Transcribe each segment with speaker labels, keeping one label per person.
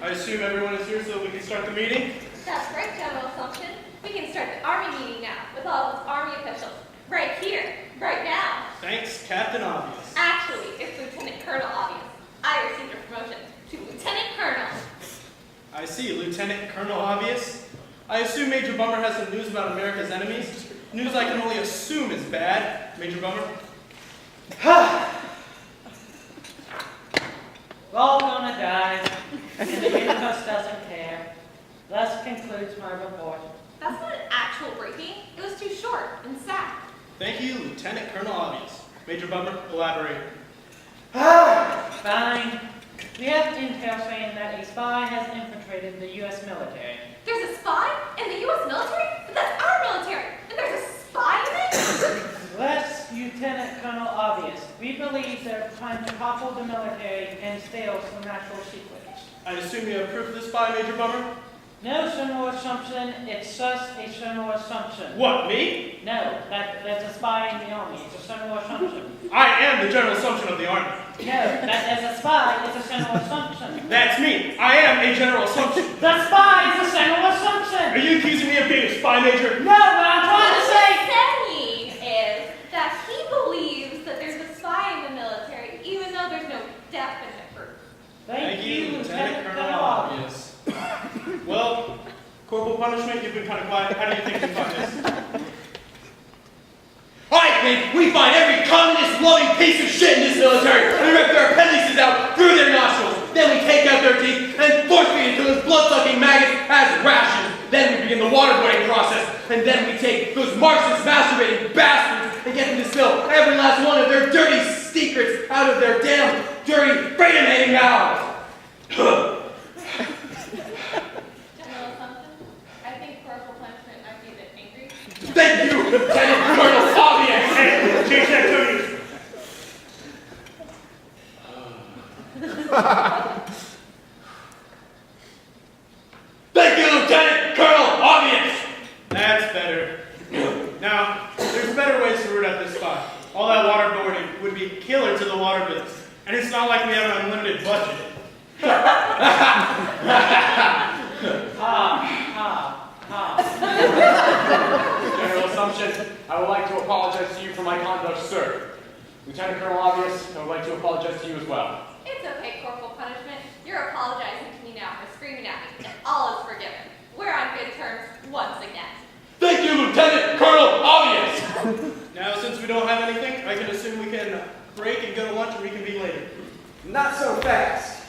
Speaker 1: I assume everyone is here so we can start the meeting?
Speaker 2: That's right, General Assumption. We can start the Army meeting now, with all of us Army officials. Right here, right now.
Speaker 1: Thanks, Captain Obvious.
Speaker 2: Actually, it's Lieutenant Colonel Obvious. I received a promotion to Lieutenant Colonel.
Speaker 1: I see, Lieutenant Colonel Obvious. I assume Major Bummer has some news about America's enemies. News I can only assume is bad. Major Bummer?
Speaker 3: We're all gonna die, and the universe doesn't care. Thus concludes my report.
Speaker 2: That's not an actual briefing. It was too short and sad.
Speaker 1: Thank you, Lieutenant Colonel Obvious. Major Bummer, elaborate.
Speaker 3: Fine. We have intel saying that a spy has infiltrated the U.S. military.
Speaker 2: There's a spy in the U.S. military? But that's our military. And there's a spy in it?
Speaker 3: Less Lieutenant Colonel Obvious. We believe they're trying to topple the military and steal some national secrets.
Speaker 1: I assume you have proof of this spy, Major Bummer?
Speaker 3: No general assumption, it's just a general assumption.
Speaker 1: What, me?
Speaker 3: No, that's a spy in the army. It's a general assumption.
Speaker 1: I am the general assumption of the Army.
Speaker 3: No, that as a spy, it's a general assumption.
Speaker 1: That's me. I am a general assumption.
Speaker 3: The spy is a general
Speaker 1: Are
Speaker 3: assumption.
Speaker 1: you accusing me of being a spy, Major?
Speaker 3: No, what I'm trying to say.
Speaker 2: What he's saying is that he believes that there's a spy in the military, even though there's no definite proof.
Speaker 3: Thank you, Lieutenant Colonel
Speaker 1: Obvious. Well, Corporal Punishment, you've been kind of quiet. How do you think we find this?
Speaker 4: I think we find every communist-loving piece of shit in this military and rip their appendixes out through their nostrils. Then we take out their teeth and force feed it to those blood-sucking maggots as rations. Then we begin the waterboarding process. And then we take those Marxist masturbating bastards and get them to spill every last one of their dirty secrets out of their damn dirty freedom-hating mouths.
Speaker 2: General Assumption, I think Corporal Punishment might be a bit angry.
Speaker 4: Thank you, Lieutenant Colonel Obvious.
Speaker 1: Hey, change that tune.
Speaker 4: Thank you, Lieutenant Colonel Obvious.
Speaker 1: That's better. Now, there's better ways to root out this spy. All that waterboarding would be killer to the water bills. And it's not like we have an unlimited budget.
Speaker 5: General Assumption, I would like to apologize to you for my conduct, sir. Lieutenant Colonel Obvious, I would like to apologize to you as well.
Speaker 2: It's okay, Corporal Punishment. You're apologizing to me now for screaming at me, and all is forgiven. We're on good terms once again.
Speaker 4: Thank you, Lieutenant Colonel Obvious.
Speaker 1: Now, since we don't have anything, I can assume we can break and go to lunch and reconvene later.
Speaker 4: Not so fast.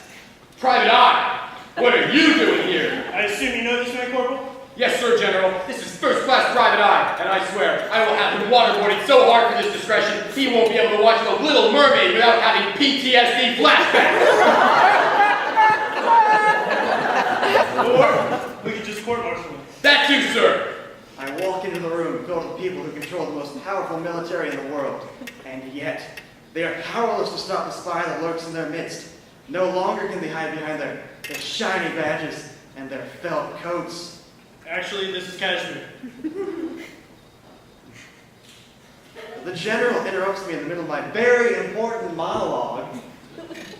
Speaker 4: Private Eye, what are you doing here?
Speaker 1: I assume you know this man, Corporal?
Speaker 4: Yes, sir, General. This is first-class Private Eye, and I swear I will have him waterboarded so hard for this discretion he won't be able to watch The Little Mermaid without having PTSD flashbacks.
Speaker 1: Or we could just court-martial him.
Speaker 4: That too, sir.
Speaker 6: I walk into the room filled with people who control the most powerful military in the world, and yet they are powerless to stop the spy that lurks in their midst. No longer can they hide behind their shiny badges and their felt coats.
Speaker 1: Actually, this is Cashmere.
Speaker 6: The general interrupts me in the middle of my very important monologue.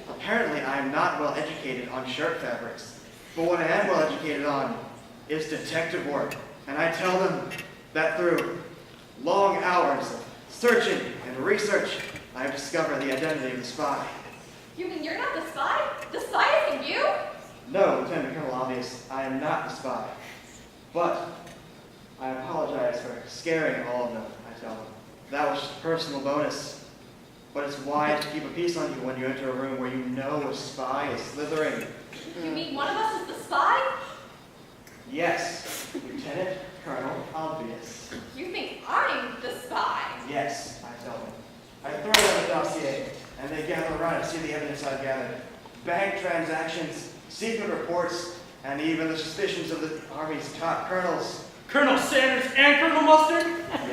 Speaker 6: Apparently, I am not well educated on shirt fabrics, but what I am well educated on is detective work. And I tell them that through long hours of searching and research, I have discovered the identity of the spy.
Speaker 2: You mean you're not the spy? The spy isn't you?
Speaker 6: No, Lieutenant Colonel Obvious, I am not the spy. But I apologize for scaring all of them, I tell them. That was just a personal bonus. But it's wise to keep a peace on you when you enter a room where you know a spy is slithering.
Speaker 2: You mean one of us is the spy?
Speaker 6: Yes, Lieutenant Colonel Obvious.
Speaker 2: You think I'm the spy?
Speaker 6: Yes, I tell them. I throw them the dossier, and they gather around and see the evidence I've gathered. Bank transactions, secret reports, and even the suspicions of the Army's top colonels.
Speaker 1: Colonel Sanders and Colonel Mustard?
Speaker 6: But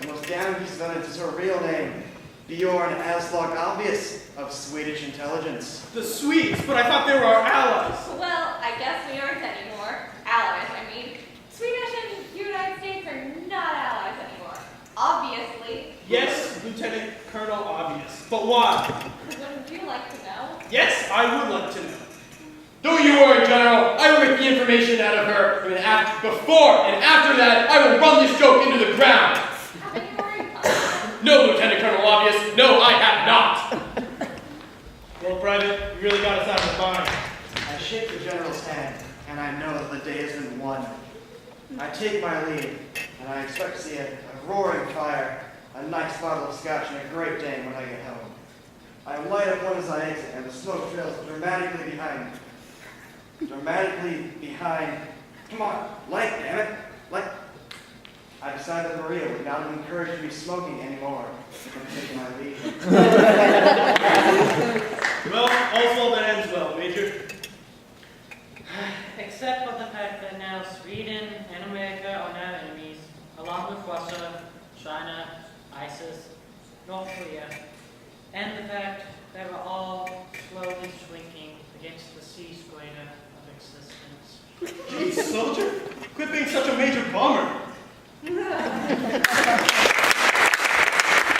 Speaker 6: the most damning piece of evidence is her real name, Bjorn Aslog Obvious of Swedish intelligence.
Speaker 1: The Swedes, but I thought they were our allies.
Speaker 2: Well, I guess we aren't anymore. Allies, I mean. Swedish and United States are not allies anymore. Obviously.
Speaker 1: Yes, Lieutenant Colonel Obvious. But why?
Speaker 2: Wouldn't you like to know?
Speaker 1: Yes, I would like to know.
Speaker 4: Don't you worry, General. I will get the information out of her. Before and after that, I will run this joke into the ground.
Speaker 2: Have you worried about it?
Speaker 4: No, Lieutenant Colonel Obvious. No, I have not.
Speaker 1: Well, Private, you really got us out of the bind.
Speaker 6: I shake the general's hand, and I know that the day has been won. I take my leave, and I expect to see a roaring fire, a nice bottle of scotch, and a great day when I get home. I light up one as I exit, and the smoke trails dramatically behind me. Dramatically behind. Come on, light, damn it. Light. I decided that Maria would not encourage me smoking anymore. I'm taking my leave.
Speaker 1: Well, all's well that ends well, Major.
Speaker 3: Except for the fact that now Sweden and America are now enemies, along with Russia, China, ISIS, North Korea, and the fact that we're all slowly shrinking against the sea spider of existence.
Speaker 1: Gee, soldier, quit being such a major bummer.